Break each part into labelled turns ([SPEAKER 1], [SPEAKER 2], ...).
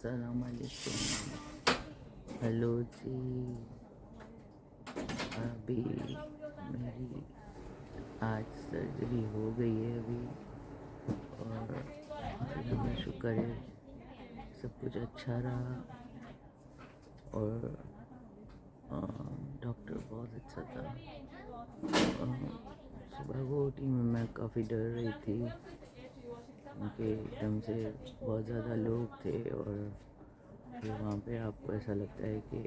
[SPEAKER 1] अस्सलाम वालेकुम। हेलो जी। अभी मेरी आज सर्जरी हो गई है अभी, और अल्लाह का शुक्र है सब कुछ अच्छा रहा। और डॉक्टर बहुत अच्छा था। सुबह को उठी मैं काफ़ी डर रही थी क्योंकि एकदम से बहुत ज़्यादा लोग थे, और फिर वहाँ पे आपको ऐसा लगता है कि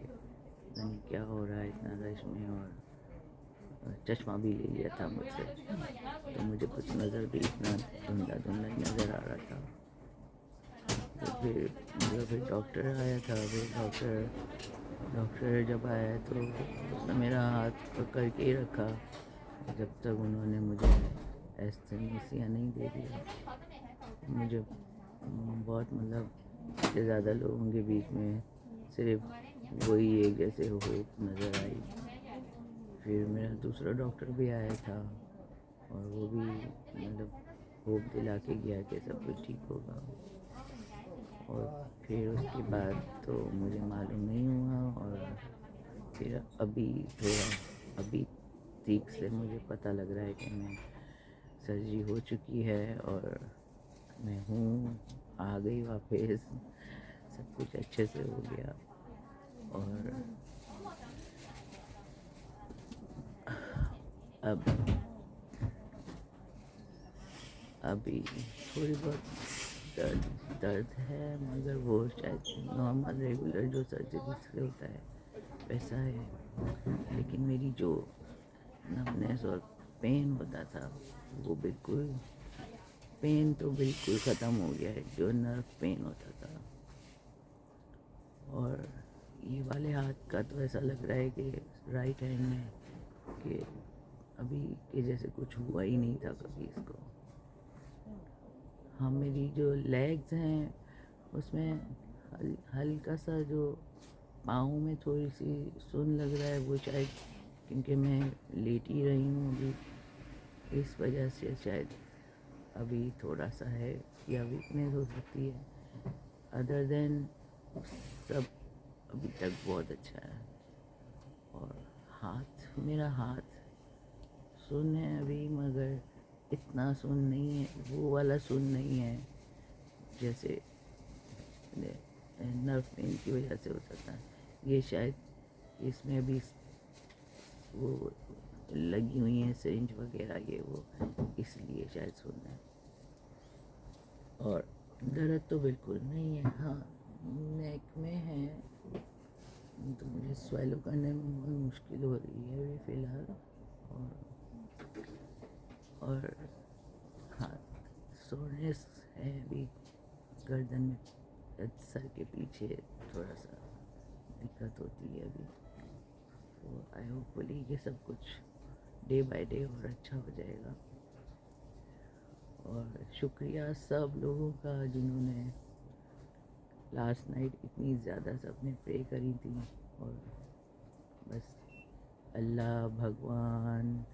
[SPEAKER 1] नहीं क्या हो रहा है इतना रश में। और चश्मा भी ले लिया था मुझसे, तो मुझे कुछ नज़र भी इतना धुंधला धुंधला नज़र आ रहा था। तो फिर डॉक्टर आया था। फिर डॉक्टर जब आया तो उसने मेरा हाथ पकड़ के ही रखा जब तक उन्होंने मुझे एस्थेनेसिया नहीं दे दिया। मुझे बहुत इतने ज़्यादा लोगों के बीच में सिर्फ वही एक जैसे होप नज़र आई। फिर मेरा दूसरा डॉक्टर भी आया था, और वो भी होप दिला के गया कि सब कुछ ठीक होगा। और फिर उसके बाद तो मुझे मालूम नहीं हुआ, और फिर अभी ठीक से मुझे पता लग रहा है कि मैं सर्जरी हो चुकी है, और मैं हूँ आ गई वापस, सब कुछ अच्छे से हो गया। और अब अभी थोड़ी बहुत दर्द है, मगर वो शायद नॉर्मल रेगुलर जो सर्जरी से होता है वैसा है। लेकिन मेरी जो नमनेस और पेन होता था वो पेन तो बिल्कुल ख़त्म हो गया है, जो नर्व पेन होता था। और ये वाले हाथ का तो ऐसा लग रहा है कि राइट हैंड में कि अभी के जैसे कुछ हुआ ही नहीं था कभी इसको। हाँ, मेरी जो लेग्स हैं उसमें हल्का सा जो पाँव में थोड़ी सी सुन लग रहा है, वो शायद क्योंकि मैं लेटी रही हूँ अभी, इस वजह से शायद अभी थोड़ा सा है या वीकनेस हो सकती है। अदर देन सब अभी तक बहुत अच्छा है। और मेरा हाथ सुन है अभी, मगर इतना सुन नहीं है, वो वाला सुन नहीं है जैसे नर्व पेन की वजह से होता था। ये शायद इसमें भी वो लगी हुई है सिरिंज वगैरह, ये वो इसलिए शायद सुन है। और दर्द तो बिल्कुल नहीं है। हाँ, नेक में है तो मुझे स्वेलो करने में बहुत मुश्किल हो रही है अभी फ़िलहाल। और हाँ, सोरनेस है अभी गर्दन में, सर के पीछे थोड़ा सा दिक्कत होती है अभी। तो आई होपफुली ये सब कुछ डे बाय डे और अच्छा हो जाएगा। और शुक्रिया सब लोगों का जिन्होंने लास्ट नाइट इतनी ज़्यादा सबने प्रे करी थी। और बस अल्लाह, भगवान,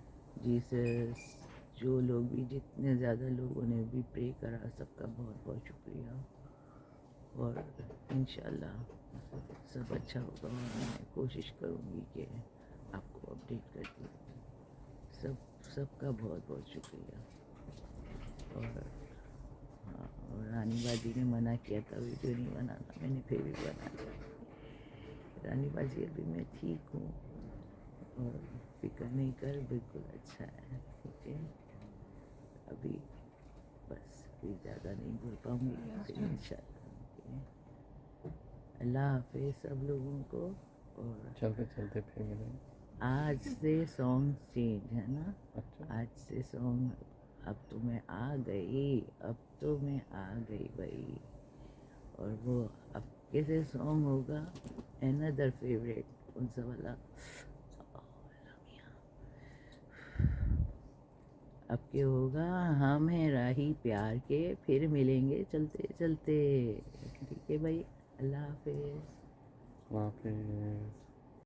[SPEAKER 1] जीसस, जो लोग भी, जितने ज़्यादा लोगों ने भी प्रे करा, सबका बहुत बहुत शुक्रिया। और इंशाल्लाह सब अच्छा होगा, और मैं कोशिश करूँगी कि आपको अपडेट करती हूँ। सबका बहुत बहुत शुक्रिया। और हाँ, और रानी बाजी ने मना किया था वीडियो नहीं बनाना, मैंने फिर भी बना लिया। रानी बाजी अभी मैं ठीक हूँ, और फिक्र नहीं कर, बिल्कुल अच्छा है। ओके, अभी बस फिर ज़्यादा नहीं बोल पाऊँगी, फिर इंशाल्लाह। अल्लाह हाफिज़ सब लोगों को। और
[SPEAKER 2] चलते चलते फिर मिलेंगे।
[SPEAKER 1] आज से सॉन्ग चेंज है ना।
[SPEAKER 2] अच्छा,
[SPEAKER 1] आज से सॉन्ग अब तो मैं आ गई भाई। और वो अब कैसे सॉन्ग होगा, अनदर फेवरेट कौन सा वाला, अब के होगा, हम हैं राही प्यार के, फिर मिलेंगे चलते चलते। ठीक है भाई, अल्लाह हाफिज़।
[SPEAKER 2] वहाँ पे